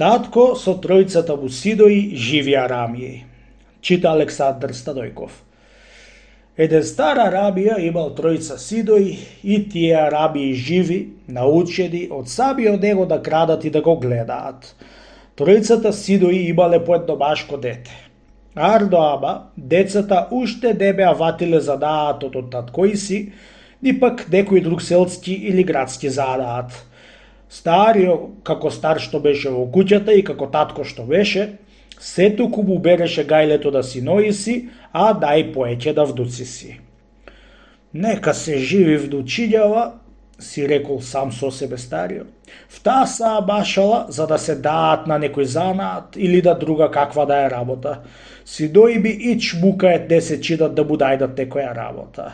Татко со тројцата му синови живи Арамији. Чита Александар Станојков. Еден стар Арамија имал тројца синови и тие Арамији живи, научени од самиот него да крадат и да го гледаат. Тројцата синови имале по едно машко дете. Ардо ама, децата уште не беа ватиле занаатот од таткој си, ни пак некој друг селски или градски занаат. Стариот, како стар што беше во куќата и како татко што беше, сетоку му береше гајлето да синови си, а најпоеќе да вдуци си. Нека се живи вдучињава, си рекол сам со себе стариот. Втаса башала за да се даат на некој занаат или да друга каква да е работа. Синови ми ич мукајат не се читат да му дајдат некоја работа.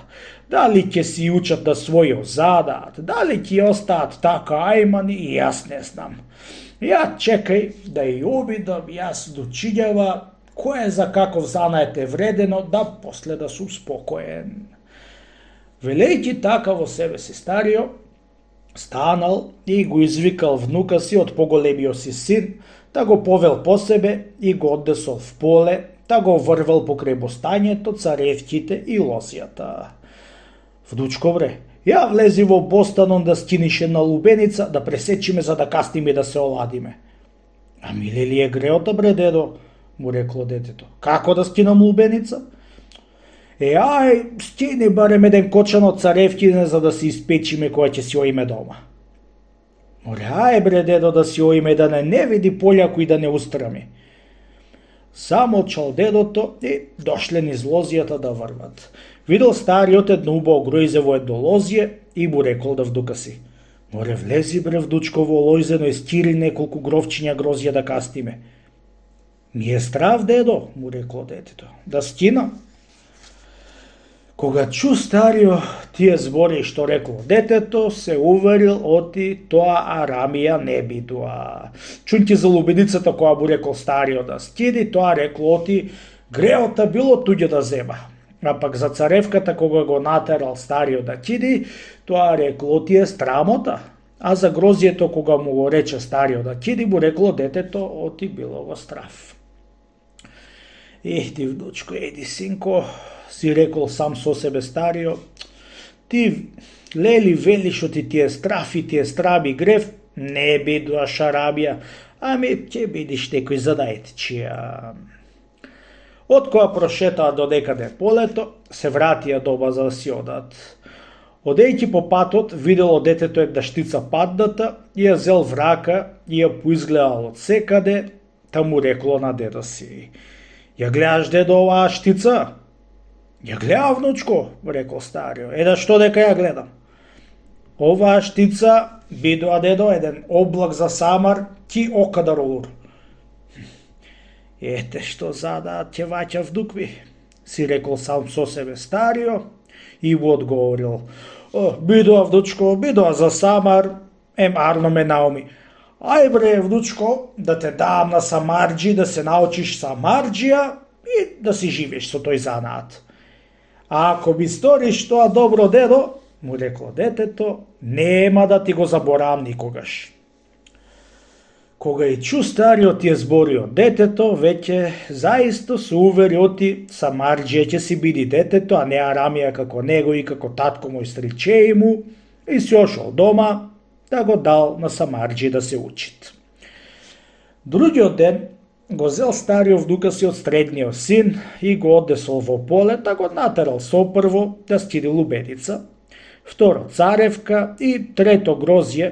Дали ќе си учат на својот занаат, дали ќе остаат така ајмани, и јас не знам. Ја чекај да и обидам јас дочињава кој за каков занаат е вредено, да после да сум спокоен. Велејќи така во себе си стариот, станал и го извикал внука си од поголемиот си син, да го повел по себе и го однесол в поле, да го врвал покрај бостањето, царевките и лозјата. Внучко бре, ја влези во бостанон да скиниш една лубеница, да пресечиме за да кастиме да се оладиме. А миле ли е греота бре, дедо, му рекло детето. Како да скинам лубеница? Ај, скини барем еден кочан од царевкине за да се испечиме која ќе си оиме дома. Море, ај бре дедо да си оиме да не види полјако и да не устрами. Само чал дедото и дошле низ лозијата да врват. Видел стариот едно убаво гројзе во едно лозје и му рекол да вдука си. Море, влези бре вдучко во лојзено и скири неколку гровчиња грозје да кастиме. Ми е страв, дедо, му рекло детето. Да скина. Кога чу стариот тие збори што рекло детето, се уверил оти тоа Арамија не бидуа. Чујќи за лубеницата која му рекол стариот да скиди, тоа рекло оти греота било туѓе да зема. А пак за царевката кога го натерал стариот да киди, тоа рекло оти е страмота. А за грозието кога му го рече стариот да киди, му рекло детето оти било во страв. Еди внучко, еди синко, си рекол сам со себе стариот, ти лели велиш оти ти е страф и ти е страби грев, не бидуаш Арамија, ами ќе бидиш некој задајтчија. Од која прошетаа до некаде полето, се вратија дома за да си одат. Одејќи по патот, видело детето една штица падната и ја зел врака и ја поизгледал од секаде, та му рекло на дедо си. Ја гледаш, дедо, оваа штица? Ја гледа, внучко, рекол стариот. Да што дека ја гледам? Оваа штица бидоа, дедо, еден облак за самар, ки окадар олур. Ете што задаат ќе ваќа вдукви, си рекол сам со себе стариот и му одговорил. Бидоа, внучко, бидоа за самар, арно ме науми. Ај бре, внучко, да те дам на самарџи, да се научиш самарџија и да си живееш со тој занаат. А ако ми сториш тоа добро, дедо, му рекло детето, нема да ти го заборавам никогаш. Кога и чу стариот тие збори од детето, веќе заисто се увери оти самарџија ќе си биди детето, а не Арамија како него и како татко му и стричеи му, и си ошол дома да го дал на самарџи да се учит. Другиот ден го зел стариот внука си од средниот син и го однесол во поле, да го натерал сопрво да скиди лубеница, второ царевка и трето грозје,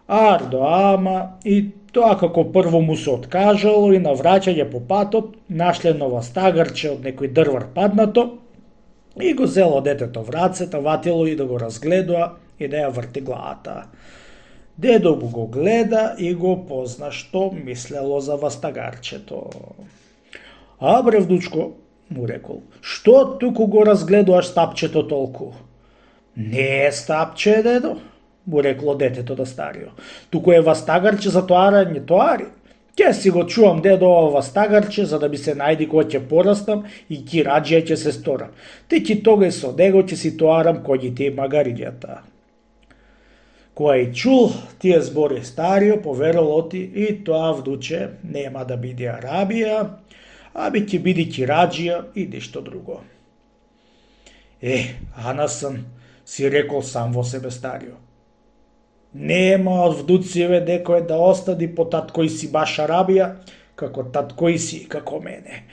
ардо ама, и тоа како прво му се откажало и на враќање по патот нашле нова стагарче од некој дрвар паднато и го зело детето в рацета, ватило и да го разгледува и да ја врти главата. Дедо му го гледа и го позна што мислело за вастагарчето. А бре, внучко, му рекол, што туку го разгледуваш стапчето толку? Не е стапче, дедо, му рекло детето да старио. Туку е вастагарче за тоарање тоари. Ќе си го чувам, дедо, ова вастагарче, за да би се најди кога ќе порастам и кираџија ќе се сторам. Ти ќе тогај со него ќе си тоарам коњите и магарињата. Која и чул тие збори старио, поверил оти и тоа вдуче нема да биде Арабија, аби ќе биде Кираџија и ништо друго. Анасан, си рекол сам во себе старио. Нема од вдуциве некој да остади по таткој си баш Арабија, како таткој си како мене.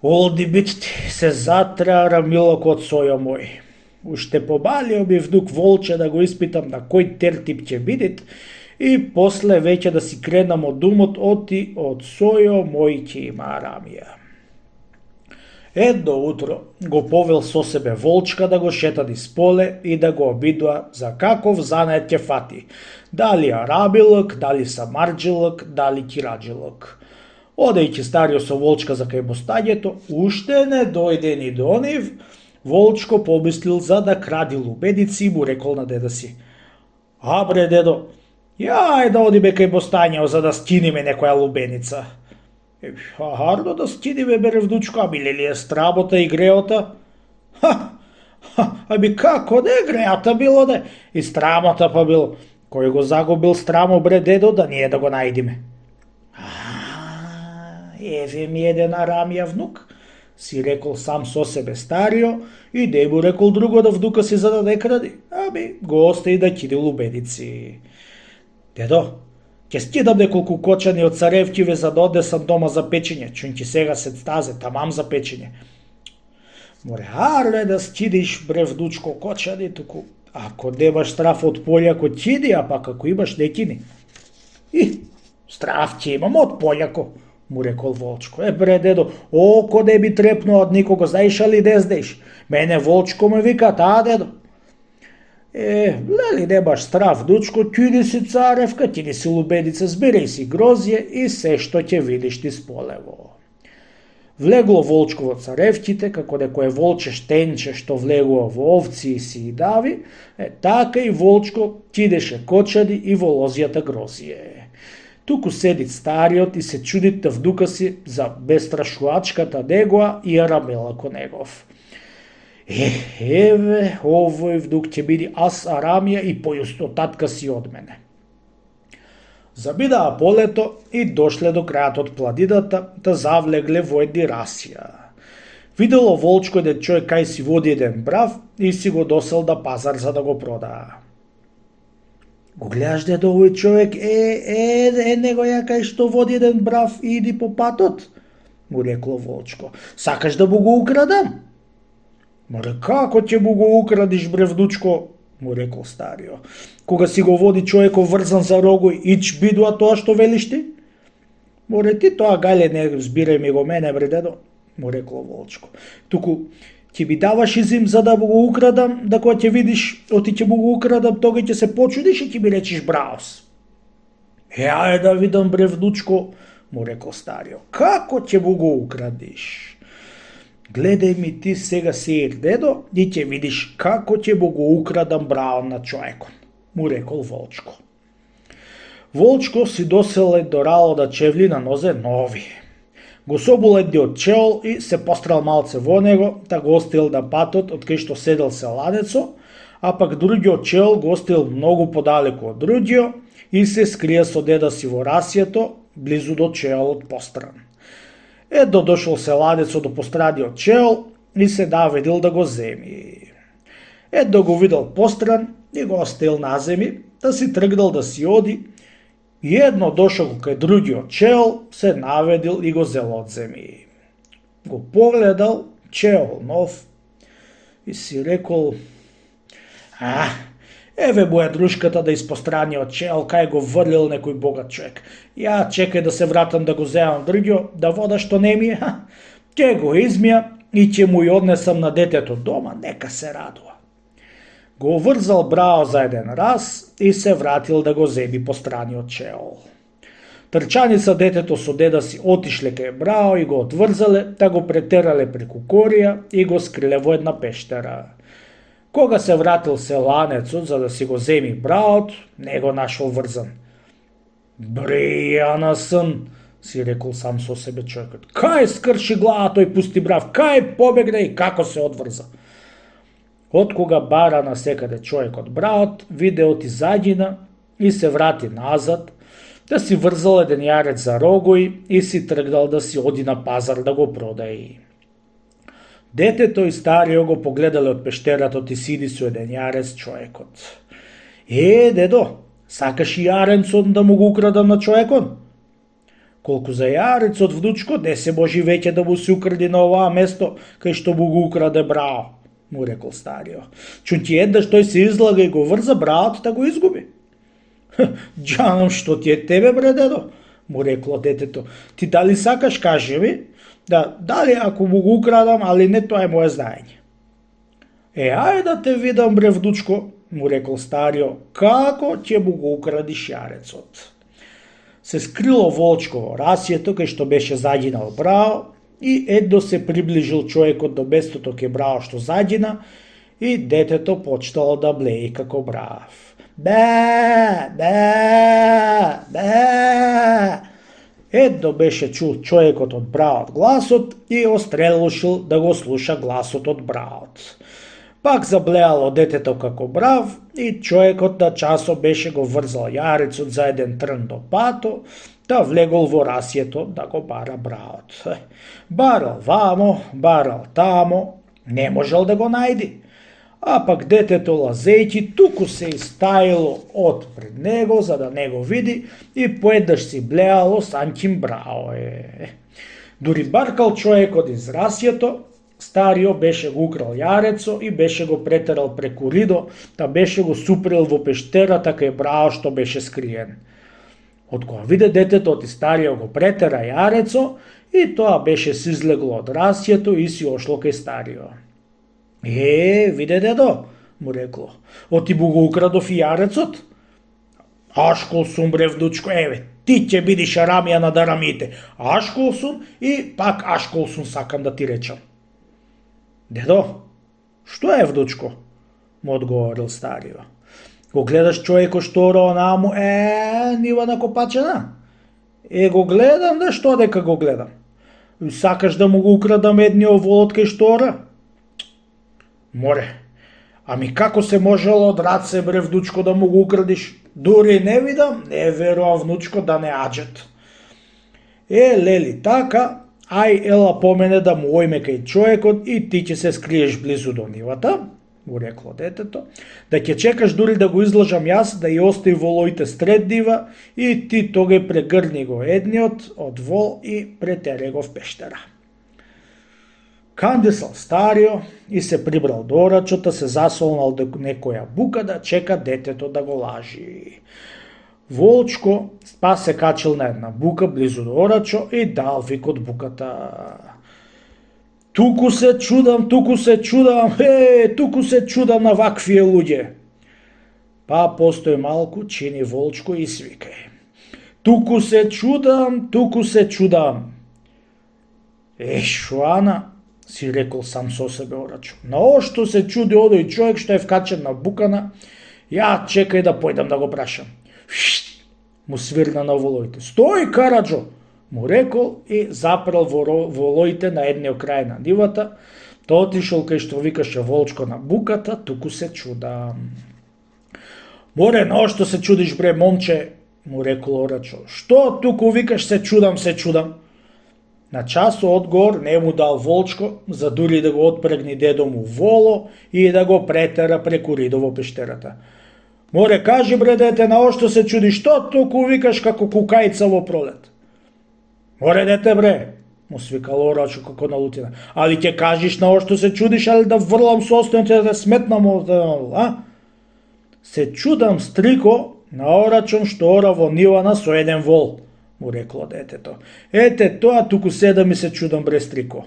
Олди битти се затреа рамилок од сојо мој. Уште побалио би вдук волче да го испитам на кој тертип ќе бидит и после веќе да си кренам од думот оти од сојо мој ќе има Арамија. Едно утро го повел со себе волчка да го шета низ поле и да го обидува за каков занет ќе фати. Дали арабилък, дали самарджилък, дали кираџилък. Одејќи стариот со волчка за кај бостањето, уште не дојде ни до нив, волчко помислил за да кради лубедици и му рекол на деда си: "А бре, дедо, јај да одиме кај бостањето за да скиниме некоја лубеница." "Хардо да скиниме, бе ревдучко, а биле ли е стработа и греота?" "Аби како не греата било де, и страмота па било. Кој го загубил страмо, бре дедо, да ние да го најдиме." "Еве ми еден Арамија внук," си рекол сам со себе старио и не му рекол друго да вдука си за да не кради, аби го остави да киди лубедици. "Дедо, ќе скидам неколку кочани од царевкиве за да однесам дома за печење, чунки сега се стазе тамам за печење." "Море, арле да скидиш, бре вдучко, кочани, туку ако немаш страф од пољако киди, а пак ако имаш не кини." "Страф ќе имам од пољако," му рекол волчко. "Бре дедо, око не би трепнуо од никого, знаеш ли не знаеш? Мене волчко ме вика, дедо." Лели немаш страв, дучко, киди си царевка, киди си лубеница, збереј си грозје и се што ќе видиш низ полево." Влегло волчко во царевките, како некое волче штенче што влегува во овци и си и дави, така и волчко кидеше кочани и во лозјата грозје. Туку седи стариот и се чуди вдука си за бестрашувачката негоа и Арамела ко негов. Еве, овој вдук ќе биде аз Арамија и појусто татка си од мене." Забидаа полето и дошле до крајот од планината, да завлегле во едни расија. Видело волчко еден човек кај си води еден брав и си го досел да пазар за да го продаа. "Го гледаш дедо овој човек, него ја кај што води еден брав и иди по патот," му рекло волчко. "Сакаш да му го украдам?" "Море, како ќе му го украдиш, бре вдучко," му рекол старио. "Кога си го води човеков врзан за рогој, ич бидува тоа што велиш ти?" "Море, ти тоа гајле не збирај ми го мене, бре дедо," му рекло волчко. "Туку ќе ми даваш изим за да го украдам, да кога ќе видиш оти ќе му го украдам, тога ќе се почудиш и ќе ми речиш браос." "Ајде да видам, бре вдучко," му рекол старио. "Како ќе му го украдиш? Гледај ми ти сега сеир, дедо, и ќе видиш како ќе му го украдам браон на човекот," му рекол волчко. Волчко си доселе до ралода чевли на нозе нови. Го собул едниот чеол и се пострал малце во него, та го оставил на патот од кај што седел селанецо, а пак другиот чеол го оставил многу подалеку од другиот и се скрија со деда си во расието, близу до чеолот постран. Едно дошол селанецо до пострадиот чеол и се наведил да го земи. Едно го видел постран и го оставил на земи, да си тргнал да си оди, и едно дошол кај другиот чеол, се наведил и го зел од земи. Го погледал, чеол нов, и си рекол: "Еве му е друшката да испостраниот чеол кај го врлил некој богат човек. Ја чекај да се вратам да го земам другиот, да вода што не ми е, ќе го измија и ќе му ја однесам на детето дома, нека се радува." Го врзал брао за еден раз и се вратил да го земи постраниот чеол. Трчаница детето со деда си отишле кај брао и го отврзале, та го претерале преку корија и го скриле во една пештера. Кога се вратил селанецот за да си го земи браот, не го нашол врзан. "Бре, Анасан," си рекол сам со себе човекот, "кај скрши глава тој пусти брав, кај побегна и како се одврза?" Од кога бара на секаде човекот браот, видеот изаѓина и се врати назад, да си врзал еден јарец за рогој и си тргнал да си оди на пазар да го продаи. Детето и старио го погледале од пештерата и сиди со еден јарец човекот. Дедо, сакаш и јаренцот да му го украдам на човекот? Колку за јарецот, внучко, де се може веќе да му се укради на оваа место, кај што му го украде брао, му рекол старио. Чун ти еднаш тој се излага и го врза браот да го изгуби. Джанам, што ти е тебе, бре, дедо? Му рекло детето. Ти дали сакаш, кажи ми, дали ако му го украдам, али не тоа е моје знаење. Ајде да те видам, бре, внучко, му рекол старио, како ќе му го украдиш јарецот. Се скрило волчко во расјето кај што беше заѓинал брао и едно се приближил човекот до местото кај брао што заѓина и детето почнало да блеи како брав. Бе, бе, бе. Едно беше чул човекот од браот гласот и острелушил да го слуша гласот од браот. Пак заблеало детето како брав и човекот на часо беше го врзал јарецот за еден трн до пато, да влегол во расјето да го бара браот. Барал вамо, барал тамо, не можел да го најди. А пак детето лазејќи туку се истаило од пред него за да не го види и поеднаш си блеало санќим брао. Дури баркал човекот из расјето, старио беше го украл јарецо и беше го претерал преку ридо, та беше го супрел во пештерата кај брао што беше скриен. Од кога виде детето и старио го претера јарецо, и тоа беше се излегло од расјето и си ошло кај старио. Виде, дедо, му рекло, оти му го украдов и јарецот? Ашкол сум, бре, внучко, ти ќе бидиш арамија на дарамите. Ашкол сум и пак ашкол сум, сакам да ти речам. Дедо, што е, внучко? Му одговорил старио. Го гледаш човекот што ора онаму, нива на копачена? Го гледам, да што дека го гледам. Сакаш да му го украдам едниот волот кај што ора? Море, ами како се можело од раце, бре, внучко, да му го украдиш? Дури не видам, не верувам, внучко, да не аџет. Лели, така, ела по мене да му ојме кај човекот и ти ќе се скриеш близу до нивата, го рекло детето, да ќе чекаш дури да го излажам јас, да ја остави волоите стред нива и ти тогај прегрни го едниот од вол и претере го в пештера. Кандесал старио и се прибрал до орачота, се засолнал до некоја бука да чека детето да го лажи. Волчко се качил на една бука близу до орачо и дал вик од буката. Туку се чудам, туку се чудам на ваквие луѓе. Па постои малку, чини волчко и свикај. Туку се чудам. Шуана, си рекол сам со себе орачо. На ошто се чуди одој човек што е вкачен на букана, ја чекај да појдам да го прашам. Му свирна на волоите. Стој, Караджо, му рекол и запрал волоите на едниот крај на нивата. Тоа отишол кај што викаше волчко на буката, туку се чудам. Море, на ошто се чудиш, бре, момче, му рекол орачо. Што туку викаш се чудам? На часо одговор не му дал волчко, за дури да го отпрегни дедо му воло и да го претера преку ридо во пештерата. Море, кажи, бре, дете, на ошто се чуди, што туку викаш како кукајца во пролет? Море, дете, бре, му свикал орачо како налутина. Али ќе кажиш на ошто се чудиш, али да врлам со останите да сметнам а? Се чудам, стрико, на орачом што ора во нивана со еден вол, му рекло детето. Тоа туку седа ми се чудам, бре, стрико.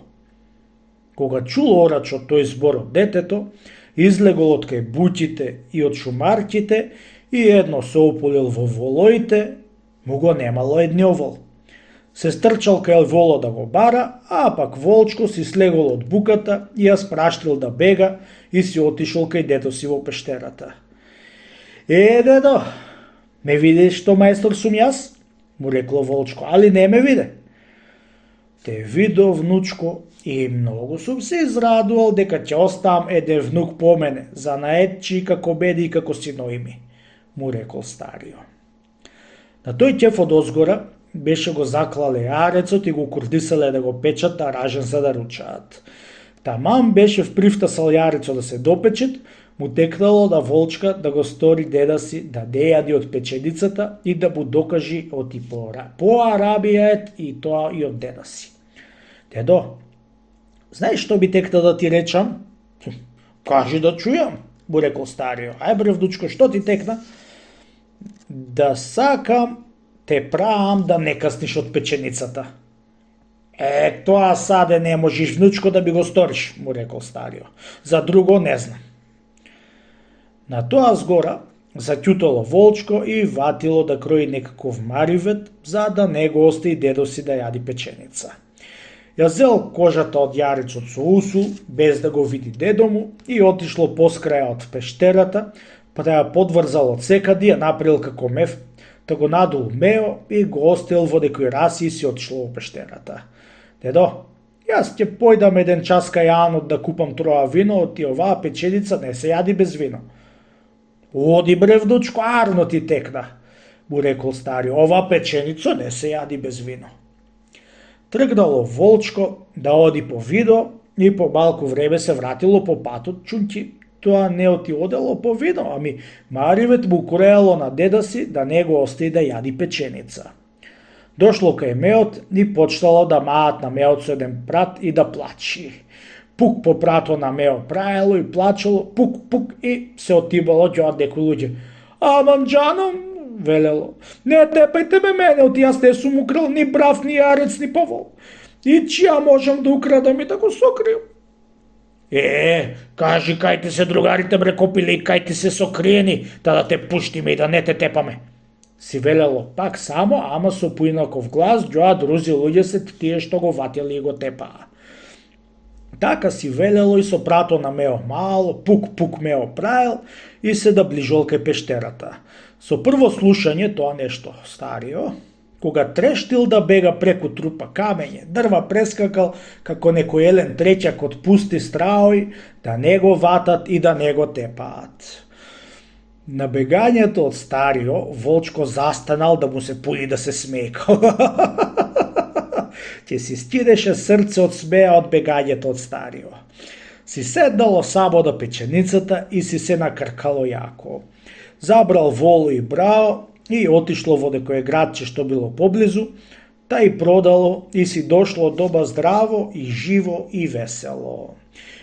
Кога чул орачо тој збор од детето, излегол од кај буќите и од шумарките и едно се ополил во волоите, му го немало едниот вол. Се стрчал кај воло да го бара, а пак волчко си слегол од буката и ја спраштрил да бега и си отишол кај дето си во пештерата. Дедо, ме видиш што мајстор сум јас? Му рекло волчко, али не ме виде. Те видов, внучко, и многу сум се израдувал дека ќе оставам еден внук по мене, занаетчи како беди и како синови ми, му рекол старио. На тој ќеф од озгора беше го заклале јарецот и го курдиселе да го печат на ражен за да ручаат. Таман беше впривтасал јарецот да се допечет, му текнало да волчка да го стори деда си да не јади од печеницата и да му докажи од и по Арабија и тоа и од деда си. Дедо, знаеш што би текна да ти речам? Кажи да чујам, му рекол старио. Ај бре внучко, што ти текна? Да сакам те правам да не касниш од печеницата. Тоа саде не можеш, внучко, да би го сториш, му рекол старио. За друго не знам. На тоа згора заќутало волчко и ватило да крои некаков маривет, за да не го остави дедо си да јади печеница. Ја зел кожата од јарецот со усул, без да го види дедо му, и отишло поскраја од пештерата, па да ја подврзал од секаде, ја направил како мев, да го надул мео и го оставил во некој раси и си отишло во пештерата. Дедо, јас ќе појдам еден час кај Јанот да купам троа вино, ти оваа печеница не се јади без вино. Оди бре внучко, арно ти текна, му рекол старио, ова печеница не се јади без вино. Тргнало волчко да оди по видо и по малку време се вратило по патот, чунки тоа не одело по видо, ами маривет му кореало на деда си да не го остави да јади печеница. Дошло кај меот и почнало да маат на меот со еден прат и да плачи. Пук по прато на мео праело и плачело, пук и се отибало ѓоат некои луѓе. Аман џаном, велело, не тепајте ме мене, оти јас не сум украл ни брав, ни јарец, ни повол. И чија можам да украдам и да го сокријам? Кажи кај ти се другарите бре копиле и кај ти се сокриени, да те пуштиме и да не те тепаме. Си велело пак само, ама со поинаков глас, ѓоат друзи луѓе се тие што го ватели и го тепаа. Така си велело и со прато на мео мало, пук мео праел и се да ближол кај пештерата. Со прво слушање тоа нешто старио, кога трештил да бега преку трупа камење, дрва прескакал како некој елен треќак од пусти страои, да не го ватат и да не го тепаат. На бегањето од старио, волчко застанал да му се пуди да се смеекал. Ќе си скидеше срце од смеа од бегањето од старио. Си седнало само до печеницата и си се накркало јако. Забрал воло и брао и отишло во некој градче што било поблизу, та и продало и си дошло доба здраво и живо и весело.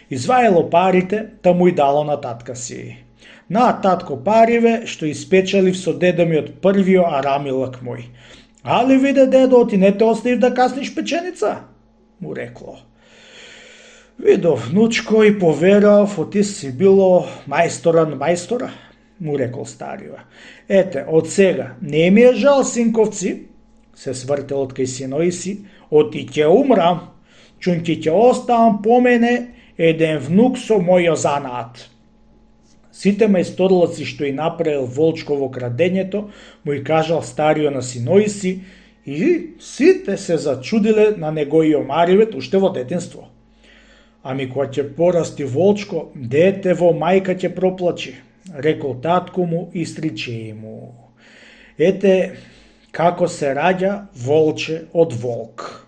Извајало парите, та му и дало на татка си. На татко париве што испечалив со дедо ми од првио арамилак мој. Али виде дедо, ти не те оставив да касниш печеница, му рекло. Видов внучко и поверав, оти си било мајстора, му рекол старио. Ете, од сега, не ми е жал, синковци, се свртел од кај синови си, оти ќе умрам, чунки ќе оставам по мене еден внук со мојо занаат. Сите мајсторлаци што и направил волчко во крадењето, му и кажал старио на синови си и сите се зачудиле на негојио маривет уште во детинство. Ами кога ќе порасти волчко, дете во мајка ќе проплачи, рекол татко му и стричеи му. Ете како се раѓа волче од волк.